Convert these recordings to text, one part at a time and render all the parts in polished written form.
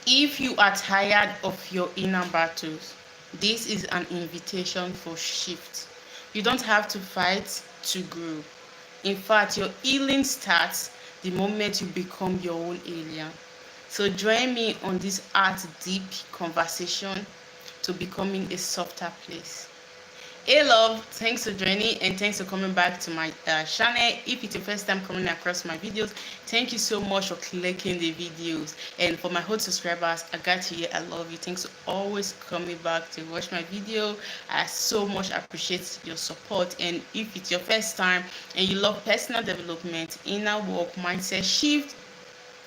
If you are tired of your inner battles, this is an invitation for shift. You don't have to fight to grow. In fact, your healing starts the moment you become your own alien. So join me on this art deep conversation to becoming a softer place. Hey love, thanks for joining and thanks for coming back to my channel. If it's your first time coming across my videos, thank you so much for clicking the videos. And for my old subscribers, I got you here, I love you. Thanks for always coming back to watch my video. I so much appreciate your support. And if it's your first time and you love personal development, inner work, mindset shift,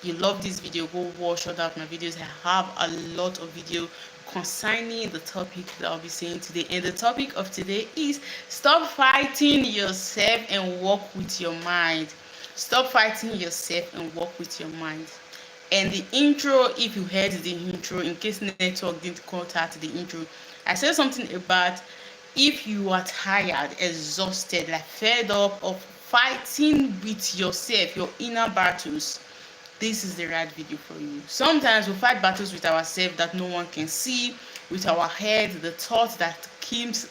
you love this video, go watch other of my videos. I have a lot of video concerning the topic that I'll be saying today, and the topic of today is stop fighting yourself and work with your mind. Stop fighting yourself and work with your mind. And the intro, if you heard the intro, in case network didn't cut out the intro, I said something about if you are tired, exhausted, like fed up of fighting with yourself, your inner battles, this is the right video for you. Sometimes we fight battles with ourselves that no one can see, with our head, the thought that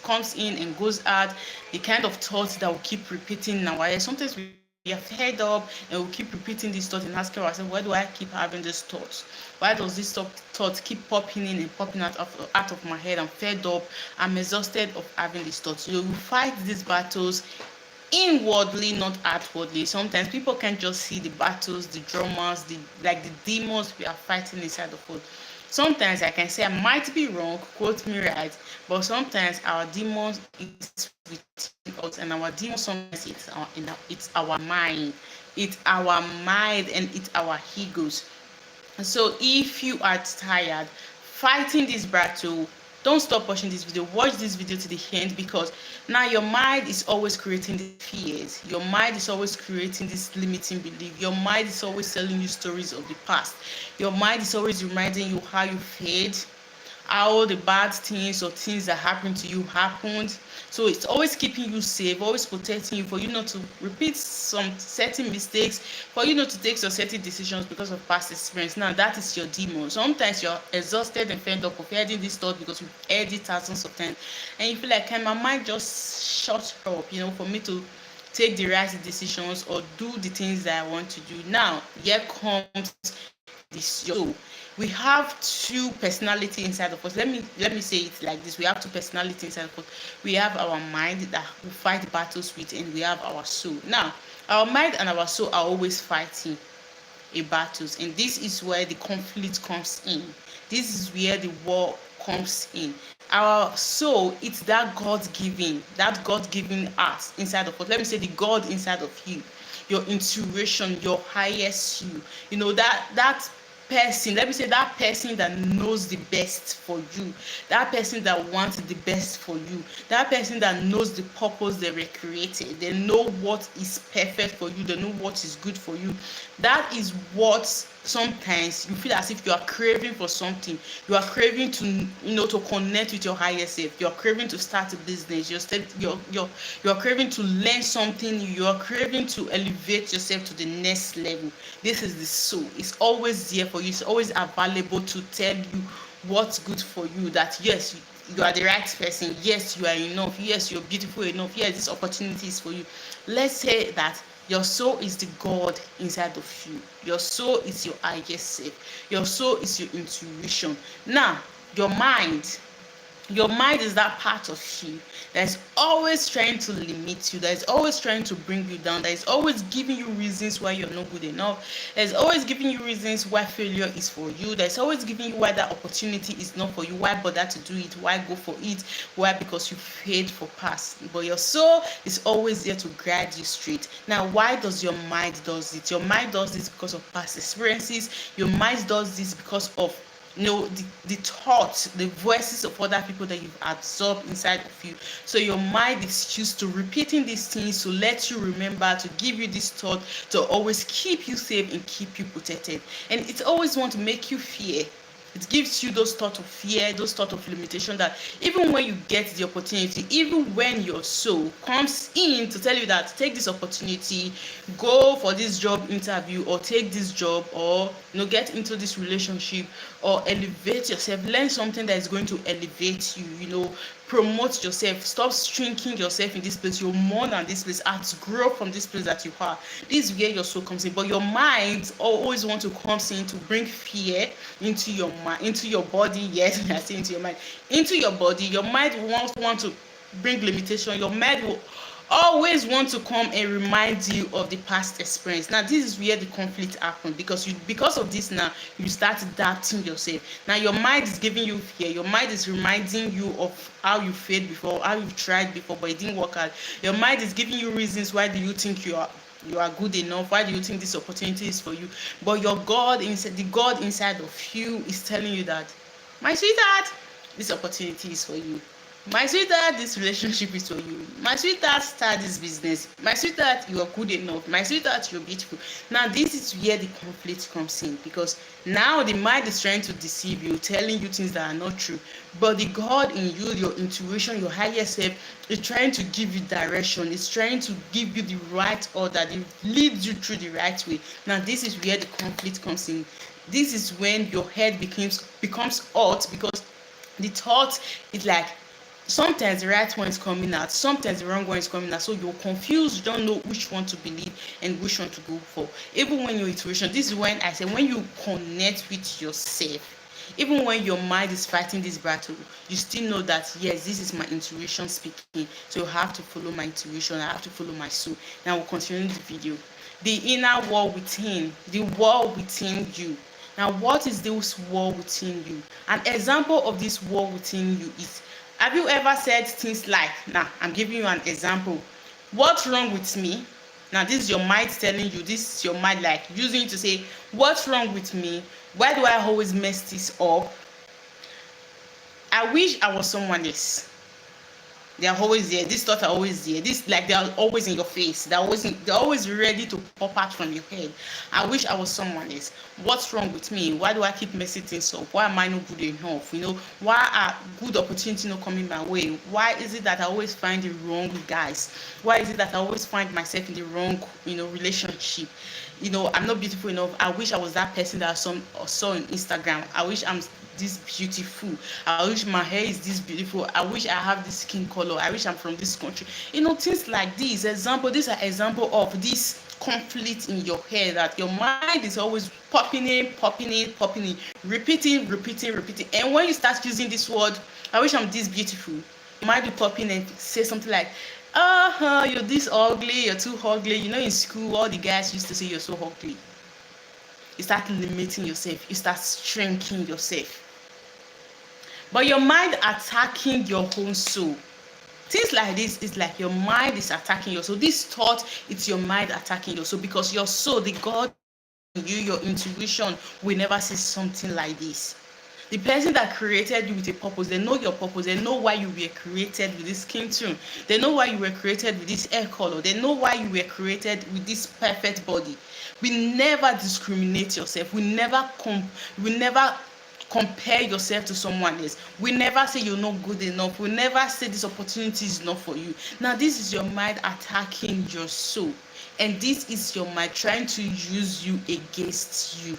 comes in and goes out, the kind of thoughts that we keep repeating in our head. Sometimes we are fed up and we keep repeating these thoughts and asking ourselves, why do I keep having these thoughts? Why does this thought keep popping in and popping out of my head? I'm fed up. I'm exhausted of having these thoughts. You fight these battles inwardly, not outwardly. Sometimes people can just see the battles, the dramas, the demons we are fighting inside of us. Sometimes I can say I might be wrong, quote me right, but sometimes our demons is within us, and our demons sometimes it's our mind, and it's our egos. So if you are tired fighting this battle, don't stop watching this video. Watch this video to the end, because now your mind is always creating these fears. Your mind is always creating this limiting belief. Your mind is always telling you stories of the past. Your mind is always reminding you how you failed, how the bad things or things that happened to you happened. So it's always keeping you safe, always protecting you, for you not to repeat some certain mistakes, for you not to take some certain decisions because of past experience. Now that is your demon. Sometimes you're exhausted and fed up of hearing this thought because you've heard it thousands of times, and you feel like, can my mind just shut up, for me to take the right decisions or do the things that I want to do. Now here comes this your soul. We have two personality inside of us. Let me say it like this: we have two personality inside of us. We have our mind that we fight battles with, and we have our soul. Now our mind and our soul are always fighting a battles, and this is where the conflict comes in. This is where the war comes in. Our soul, it's that god-given us inside of us. Let me say the god inside of you, your intuition, your highest that person. Let me say that person that knows the best for you, that person that wants the best for you, that person that knows the purpose they were created. They know what is perfect for you, they know what is good for you. That is what sometimes you feel as if you are craving for something. You are craving to connect with your higher self. You are craving to start a business. You're craving to learn something new. You are craving to elevate yourself to the next level. This is the soul. It's always there for you. It's always available to tell you what's good for you. That yes, you are the right person. Yes, you are enough. Yes, you're beautiful enough. Yes, this opportunity is for you. Let's say that your soul is the God inside of you. Your soul is your highest self. Your soul is your intuition. Now, your mind is that part of you that is always trying to limit you, that is always trying to bring you down, that is always giving you reasons why you're not good enough, that is always giving you reasons why failure is for you, that is always giving you why that opportunity is not for you, why bother to do it, why go for it, why, because you failed for past. But your soul is always there to guide you straight. Now, why does your mind does it? Your mind does this because of past experiences. Your mind does this because of the thoughts, the voices of other people that you've absorbed inside of you. So your mind is used to repeating these things to let you remember, to give you this thought, to always keep you safe and keep you protected. And it's always want to make you fear It gives you those thoughts of fear, those thoughts of limitation, that even when you get the opportunity, even when your soul comes in to tell you that take this opportunity, go for this job interview, or take this job, or get into this relationship, or elevate yourself, learn something that is going to elevate you, promote yourself, stop shrinking yourself in this place, you're more than this place, outgrow from this place that you are. This is where your soul comes in. But your mind always want to come in to bring fear into your mind, into your body. Yes, I say into your mind, into your body. Your mind wants want to bring limitation. Your mind will always want to come and remind you of the past experience. Now this is where the conflict happens, because of this. Now you start adapting yourself. Now your mind is giving you fear, your mind is reminding you of how you failed before, how you've tried before but it didn't work out. Your mind is giving you reasons why do you think you are good enough, why do you think this opportunity is for you. But your God inside, the God inside of you, is telling you that, my sweetheart, this opportunity is for you. My sweetheart, this relationship is for you. My sweetheart, start this business. My sweetheart, you are good enough. My sweetheart, you're beautiful. Now this is where the conflict comes in, because now the mind is trying to deceive you, telling you things that are not true. But the God in you, your intuition, your higher self, is trying to give you direction. It's trying to give you the right order, that leads you through the right way. Now this is where the conflict comes in. This is when your head becomes hot, because the thought is like, sometimes the right one is coming out, sometimes the wrong one is coming out, so you're confused, you don't know which one to believe and which one to go for. Even when your intuition, this is when I say, when you connect with yourself, even when your mind is fighting this battle, you still know that yes, this is my intuition speaking, so you have to follow my intuition, I have to follow my soul. Now we'll continue the video. The inner war within, the war within you. Now what is this war within you? An example of this war within you is, have you ever said things like, now I'm giving you an example, what's wrong with me? Now this is your mind telling you, this is your mind like using it to say, what's wrong with me? Why do I always mess this up? I wish I was someone else. They are always there. These thoughts are always there. This, like, they are always in your face. They're always ready to pop out from your head. I wish I was someone else. What's wrong with me? Why do I keep messing things up? Why am I not good enough? Why are good opportunities not coming my way? Why is it that I always find the wrong guys? Why is it that I always find myself in the wrong, relationship? I'm not beautiful enough. I wish I was that person that I saw on Instagram. I wish I'm this beautiful. I wish my hair is this beautiful. I wish I have this skin color. I wish I'm from this country. Things like this. These are example of this conflict in your head, that your mind is always popping in, repeating. And when you start using this word, I wish I'm this beautiful, you might be popping and say something like, you're this ugly, you're too ugly. In school, all the guys used to say you're so ugly. You start limiting yourself. You start shrinking yourself. But your mind attacking your own soul. Things like this is like your mind is attacking your soul. This thought, it's your mind attacking your soul, because your soul, the God in you, your intuition, will never see something like this. The person that created you with a purpose, they know your purpose, they know why you were created with this skin tone, they know why you were created with this hair color, they know why you were created with this perfect body. We never discriminate yourself. We never compare yourself to someone else. We never say you're not good enough. We never say this opportunity is not for you. Now this is your mind attacking your soul, and this is your mind trying to use you against you.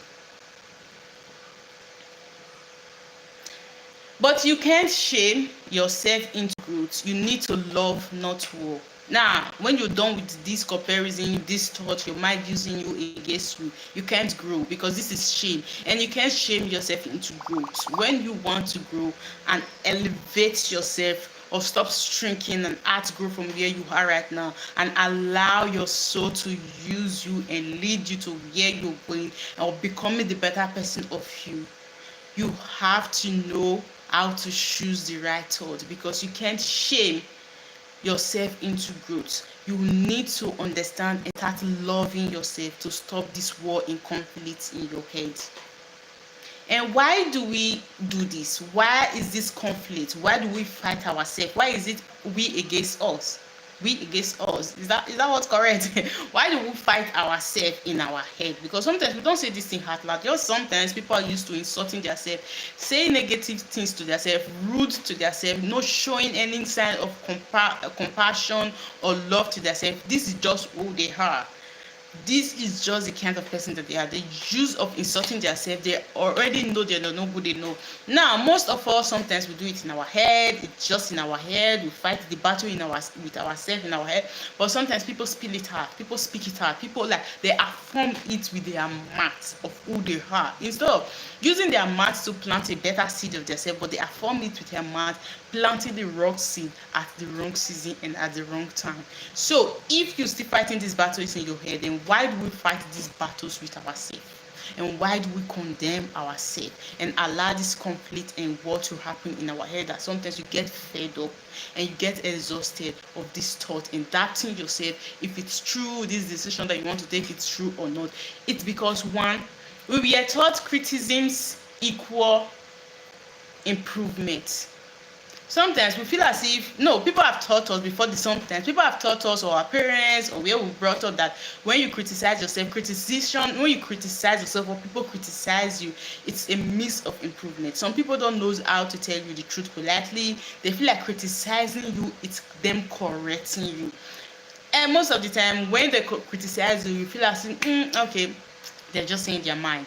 But you can't shame yourself into growth. You need to love, not war. Now, when you're done with this comparison, this thought, your mind using you against you, you can't grow, because this is shame. And you can't shame yourself into growth. When you want to grow and elevate yourself, or stop shrinking and outgrow from where you are right now, and allow your soul to use you and lead you to where you're going, or becoming the better person of you, you have to know how to choose the right thought, because you can't shame yourself into growth. You need to understand and start loving yourself to stop this war and conflict in your head. And why do we do this? Why is this conflict? Why do we fight ourselves? Why is it we against us? we against us. Is that what's correct? Why do we fight ourselves in our head? Because sometimes we don't say this thing out loud. Just sometimes people are used to insulting themselves, saying negative things to themselves, rude to themselves, not showing any sign of compassion or love to themselves. This is just who they are. This is just the kind of person that they are. The use of insulting themselves, they already know they're not good. They know. Now, most of us sometimes we do it in our head. It's just in our head. We fight the battle in our with ourselves in our head. But sometimes people spill it out. People speak it out. People like they affirm it with their mouths of who they are. Instead of using their mouths to plant a better seed of themselves, but they affirm it with their mouth, planting the wrong seed at the wrong season and at the wrong time. So if you're still fighting these battles in your head, then why do we fight these battles with ourselves? And why do we condemn ourselves and allow this conflict and war to happen in our head, that sometimes you get fed up and you get exhausted of this thought and doubting yourself if it's true, this decision that you want to take, it's true or not? It's because, one, we were taught criticisms equal improvement. Sometimes we feel as if, no, people have taught us before this. Sometimes people have taught us, or our parents, or where we brought up, that when you criticize yourself, when you criticize yourself or people criticize you, it's a means of improvement. Some people don't know how to tell you the truth politely. They feel like criticizing you, it's them correcting you. And most of the time when they criticize you, you feel as if, okay, they're just saying their mind.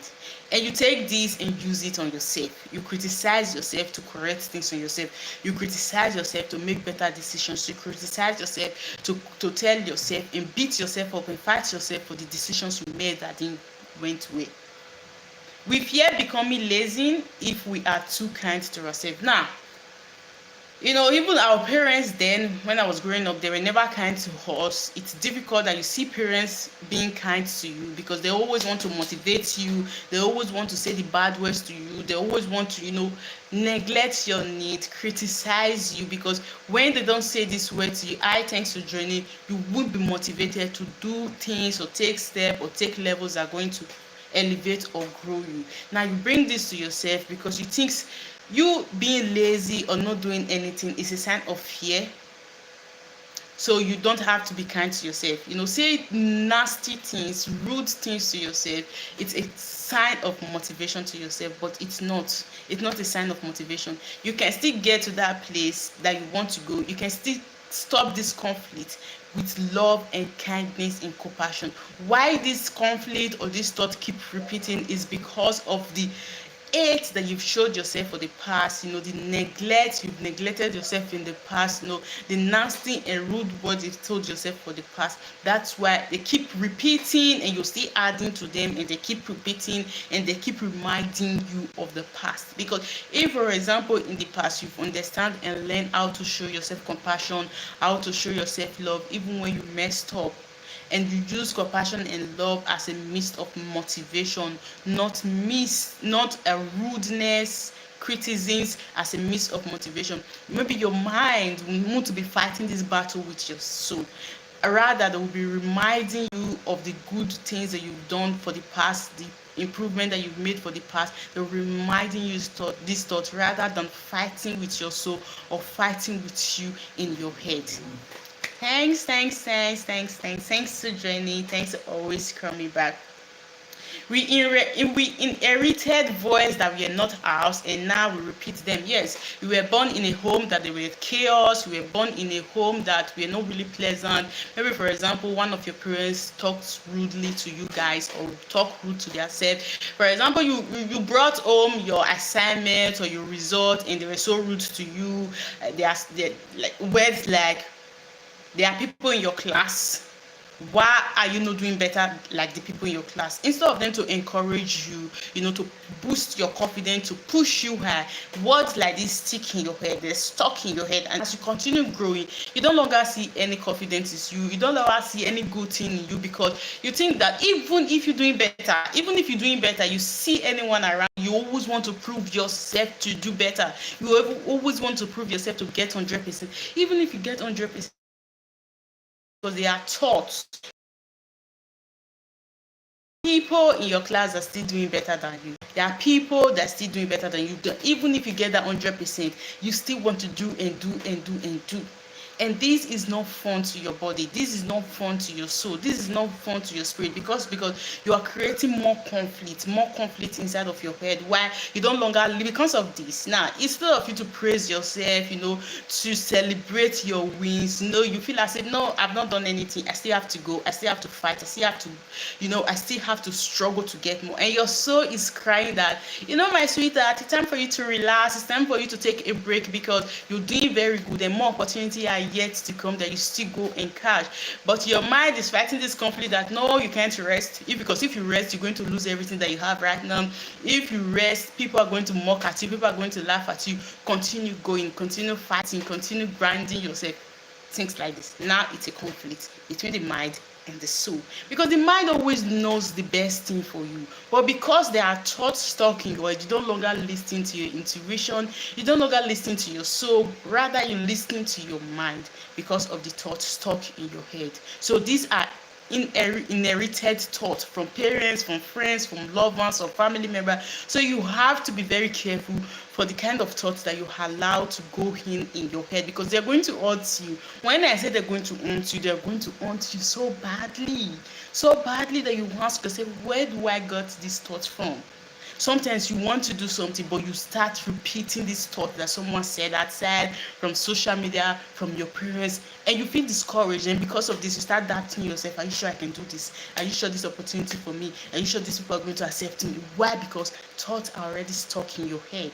And you take this and use it on yourself. You criticize yourself to correct things on yourself. You criticize yourself to make better decisions. You criticize yourself to tell yourself and beat yourself up and fight yourself for the decisions you made that didn't went well. We fear becoming lazy if we are too kind to ourselves. Now, even our parents then, when I was growing up, they were never kind to us. It's difficult that you see parents being kind to you, because they always want to motivate you. They always want to say the bad words to you. They always want to, neglect your need, criticize you, because when they don't say this word to you, thanks to journey, you won't be motivated to do things or take steps or take levels that are going to elevate or grow you. Now you bring this to yourself because you think you being lazy or not doing anything is a sign of fear. So you don't have to be kind to yourself. Say nasty things, rude things to yourself. It's a sign of motivation to yourself, but it's not. It's not a sign of motivation. You can still get to that place that you want to go. You can still stop this conflict with love and kindness and compassion. Why this conflict or this thought keep repeating is because of the hate that you've showed yourself for the past, the neglect you've neglected yourself in the past, the nasty and rude words you've told yourself for the past. That's why they keep repeating, and you're still adding to them, and they keep repeating and they keep reminding you of the past. Because if, for example, in the past you've understand and learned how to show yourself compassion, how to show yourself love even when you messed up, and you use compassion and love as a means of motivation, not a rudeness, criticisms as a means of motivation. Maybe your mind will want to be fighting this battle with your soul. Rather, they will be reminding you of the good things that you've done for the past, the improvement that you've made for the past. They're reminding you this thought, rather than fighting with your soul or fighting with you in your head. Thanks to joining. Thanks for always coming back. We inherited voice that were not ours, and now we repeat them. Yes, we were born in a home that they were chaos. We were born in a home that were not really pleasant. Maybe, for example, one of your parents talks rudely to you guys, or talk rude to themselves. For example, you brought home your assignment or your result, and they were so rude to you. They're like words like, there are people in your class, why are you not doing better like the people in your class? Instead of them to encourage you, to boost your confidence, to push you high, words like this stick in your head, they're stuck in your head. And as you continue growing, you don't longer see any confidence in you. You don't longer see any good thing in you, because you think that even if you're doing better, you see anyone around, you always want to prove yourself to do better. You always want to prove yourself to get 100%. Even if you get 100%, because they are taught people in your class are still doing better than you. There are people that are still doing better than you. Even if you get that 100%, you still want to do and do and do and do. And this is not fun to your body, this is not fun to your soul, this is not fun to your spirit, because you are creating more conflict inside of your head. Why? You don't longer live because of this. Now, instead of you to praise yourself, to celebrate your wins, you feel as if, no, I've not done anything, I still have to go, I still have to fight, I still have to, I still have to struggle to get more. And your soul is crying that, my sweetheart, it's time for you to relax, it's time for you to take a break, because you're doing very good and more opportunity are yet to come that you still go and catch. But your mind is fighting this conflict that, no, you can't rest, because if you rest, you're going to lose everything that you have right now. If you rest, people are going to mock at you, people are going to laugh at you. Continue going, continue fighting, continue grinding yourself, things like this. Now it's a conflict between the mind and the soul, because the mind always knows the best thing for you, but because there are thoughts stuck in your head, you don't longer listen to your intuition, you don't longer listen to your soul, rather you listen to your mind because of the thoughts stuck in your head. So these are inherited thoughts from parents, from friends, from loved ones, or family members. So you have to be very careful for the kind of thoughts that you allow to go in your head, because they're going to haunt you. When I say they're going to haunt you, they're going to haunt you so badly that you ask yourself, where do I get these thoughts from? Sometimes you want to do something, but you start repeating this thought that someone said outside, from social media, from your parents, and you feel discouraged. And because of this, you start doubting yourself. Are you sure I can do this? Are you sure this opportunity for me? Are you sure these people are going to accept me? Why? Because thoughts are already stuck in your head.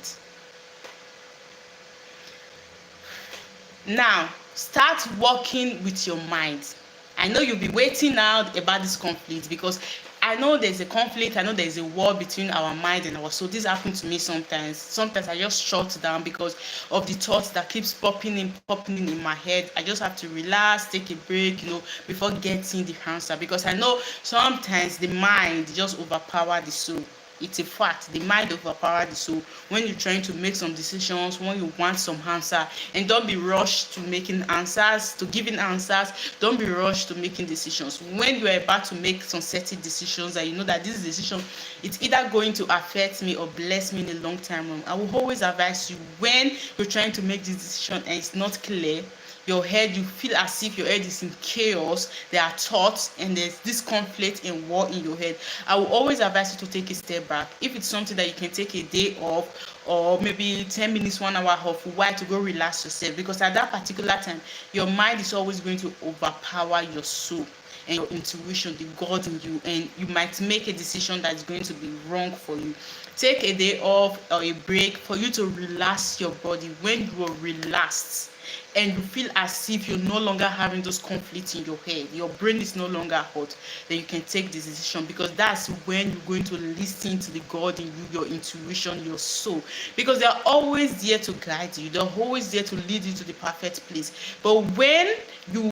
Now, start working with your mind. I know you'll be waiting out about this conflict, because I know there's a conflict, I know there's a war between our mind and our soul. This happens to me sometimes. Sometimes I just shut down because of the thoughts that keeps popping in my head. I just have to relax, take a break, before getting the answer, because I know sometimes the mind just overpower the soul. It's a fact. The mind overpower the soul when you're trying to make some decisions, when you want some answer. And don't be rushed to making answers, to giving answers. Don't be rushed to making decisions. When you're about to make some certain decisions that you know that this decision, it's either going to affect me or bless me in a long time, I will always advise you, when you're trying to make this decision and it's not clear, your head, you feel as if your head is in chaos, there are thoughts and there's this conflict and war in your head, I will always advise you to take a step back. If it's something that you can take a day off, or maybe 10 minutes, 1 hour off, why, to go relax yourself, because at that particular time your mind is always going to overpower your soul and your intuition, the God in you, and you might make a decision that is going to be wrong for you. Take a day off or a break for you to relax your body. When you are relaxed and you feel as if you're no longer having those conflicts in your head, your brain is no longer hot, then you can take this decision, because that's when you're going to listen to the God in you, your intuition, your soul, because they're always there to guide you, they're always there to lead you to the perfect place. But when you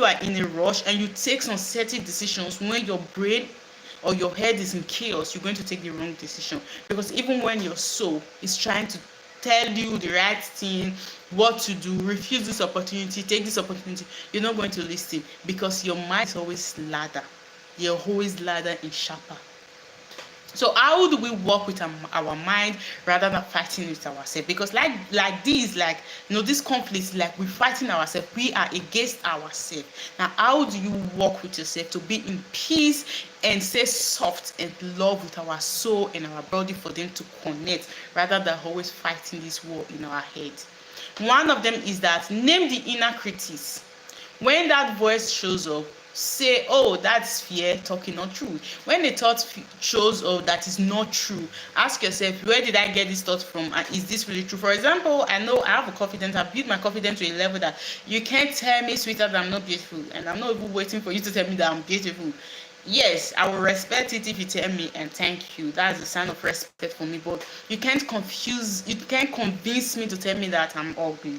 are in a rush and you take some certain decisions, when your brain or your head is in chaos, you're going to take the wrong decision, because even when your soul is trying to tell you the right thing, what to do, refuse this opportunity, take this opportunity, you're not going to listen, because your mind is always louder. You're always louder and sharper. So how do we work with our mind rather than fighting with ourselves? Because this conflict, like we're fighting ourselves, we are against ourselves. Now, how do you work with yourself to be in peace and stay soft and love with our soul and our body, for them to connect, rather than always fighting this war in our head? One of them is that, name the inner critics. When that voice shows up, say, oh, that's fear talking, not true. When a thought shows up that is not true, ask yourself, where did I get this thought from, and is this really true? For example, I know I have a confidence, I've built my confidence to a level that you can't tell me, sweetheart, that I'm not beautiful, and I'm not even waiting for you to tell me that I'm beautiful. Yes, I will respect it if you tell me, and thank you. That's a sign of respect for me. But you can't convince me to tell me that I'm ugly.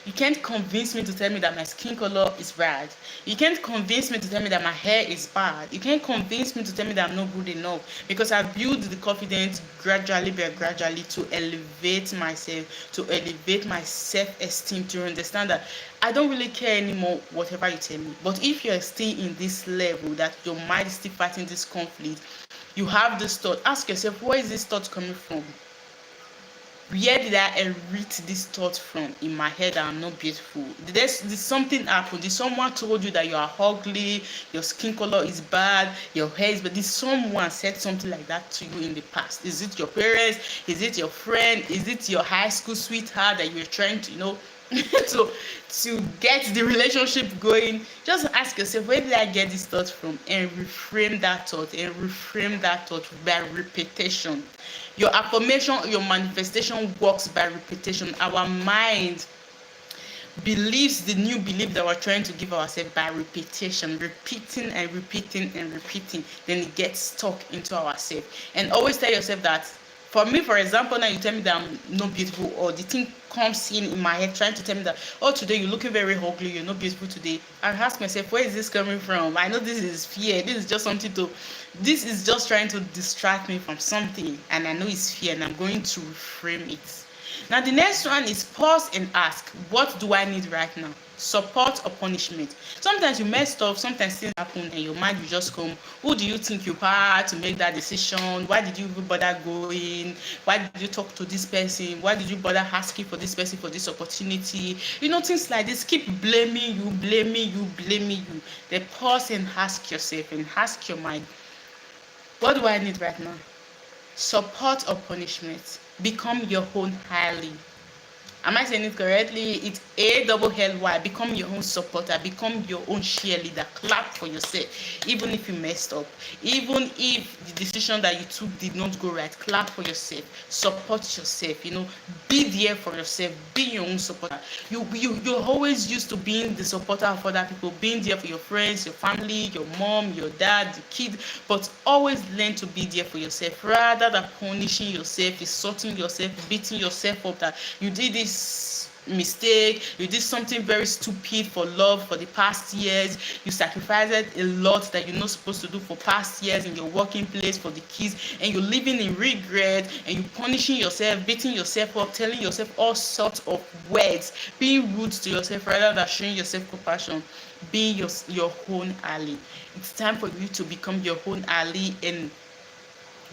You can't convince me to tell me that my skin color is bad. You can't convince me to tell me that my hair is bad. You can't convince me to tell me that I'm not good enough, because I built the confidence gradually to elevate myself, to elevate my self-esteem, to understand that I don't really care anymore whatever you tell me. But if you're still in this level, that your mind is still fighting this conflict, you have this thought, ask yourself, where is this thought coming from? Where did I inherit this thought from in my head that I'm not beautiful? Did something happen? Did someone told you that you are ugly, your skin color is bad, your hair is bad? Did someone said something like that to you in the past? Is it your parents? Is it your friend? Is it your high school sweetheart that you're trying to, to get the relationship going? Just ask yourself, where did I get this thought from, and reframe that thought, by repetition. Your affirmation, your manifestation works by repetition. Our mind believes the new belief that we're trying to give ourselves by repetition, repeating and repeating and repeating. Then it gets stuck into ourselves. And always tell yourself that. For me, for example, now you tell me that I'm not beautiful, or the thing comes in my head trying to tell me that, oh, today you're looking very ugly, you're not beautiful today. I ask myself, where is this coming from? I know this is fear. This is just trying to distract me from something, and I know it's fear, and I'm going to reframe it. Now, the next one is pause and ask, what do I need right now? Support or punishment? Sometimes you messed up, sometimes things happen, and your mind will just come. Who do you think you are to make that decision? Why did you even bother going? Why did you talk to this person? Why did you bother asking for this person for this opportunity? Things like this keep blaming you. Then pause and ask yourself and ask your mind, what do I need right now? Support or punishment? Become your own ally. Am I saying it correctly? It's ALLY. Become your own supporter. Become your own cheerleader. Clap for yourself. Even if you messed up. Even if the decision that you took did not go right. Clap for yourself. Support yourself. Be there for yourself. Be your own supporter. You're always used to being the supporter of other people. Being there for your friends, your family, your mom, your dad, the kid. But always learn to be there for yourself. Rather than punishing yourself, insulting yourself, beating yourself up that you did this mistake, you did something very stupid for love for the past years, you sacrificed a lot that you're not supposed to do for past years in your working place for the kids, and you're living in regret, and you're punishing yourself, beating yourself up, telling yourself all sorts of words, being rude to yourself rather than showing yourself compassion. Be your own ally. It's time for you to become your own ally and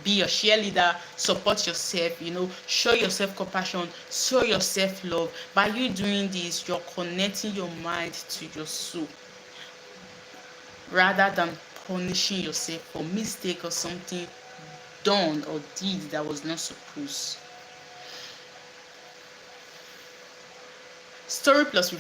be your cheerleader. Support yourself, show yourself compassion, show yourself love. By you doing this, you're connecting your mind to your soul rather than punishing yourself for mistake or something done or did that was not supposed. Story plus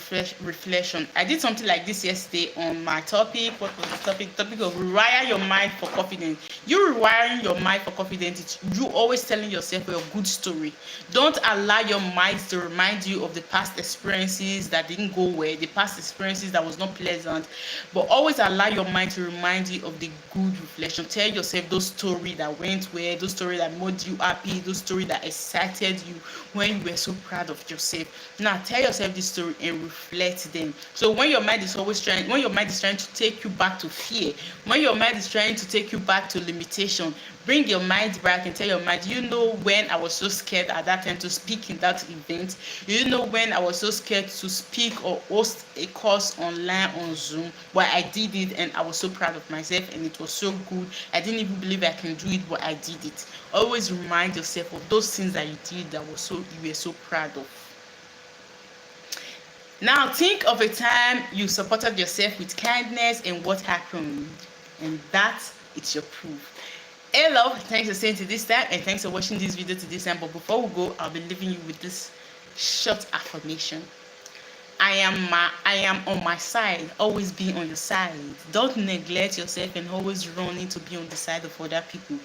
reflection. I did something like this yesterday on my topic. What was the topic? Topic of rewire your mind for confidence. You rewiring your mind for confidence. You always telling yourself a good story. Don't allow your mind to remind you of the past experiences that didn't go well, the past experiences that was not pleasant, but always allow your mind to remind you of the good reflection. Tell yourself those stories that went well, those stories that made you happy, those stories that excited you when you were so proud of yourself. Now tell yourself this story and reflect them. So when your mind is trying to take you back to fear, when your mind is trying to take you back to limitation, bring your mind back and tell your mind, when I was so scared at that time to speak in that event, when I was so scared to speak or host a course online on Zoom, but I did it and I was so proud of myself and it was so good. I didn't even believe I can do it, but I did it. Always remind yourself of those things that you did that you were so proud of. Now think of a time you supported yourself with kindness and what happened, and that is your proof. Hey love, thanks for staying to this time and thanks for watching this video to this time. But before we go, I'll be leaving you with this short affirmation. I am on my side. Always be on your side. Don't neglect yourself and always running to be on the side of other people.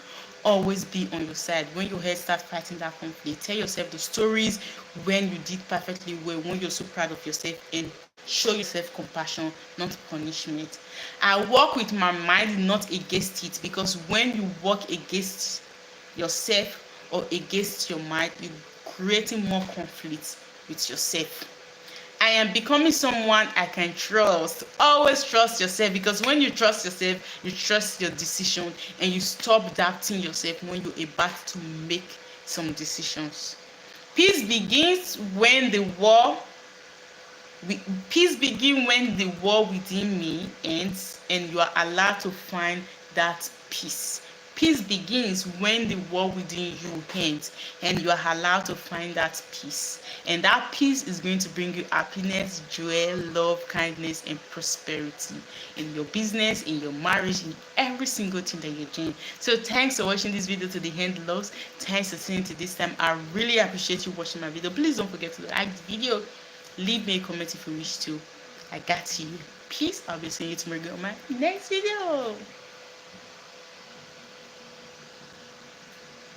Always be on your side. When your head starts fighting that conflict, tell yourself the stories when you did perfectly well, when you're so proud of yourself, and show yourself compassion, not punishment. I work with my mind, not against it, because when you work against yourself or against your mind, you're creating more conflict with yourself. I am becoming someone I can trust. Always trust yourself, because when you trust yourself, you trust your decision and you stop doubting yourself when you're about to make some decisions. Peace begins when the war within me ends and you are allowed to find that peace. Peace begins when the war within you ends and you are allowed to find that peace. And that peace is going to bring you happiness, joy, love, kindness, and prosperity in your business, in your marriage, in every single thing that you're doing. So thanks for watching this video to the end, loves. Thanks for seeing to this time. I really appreciate you watching my video. Please don't forget to like the video. Leave me a comment if you wish to. I got you. Peace. I'll be seeing you tomorrow on my next video.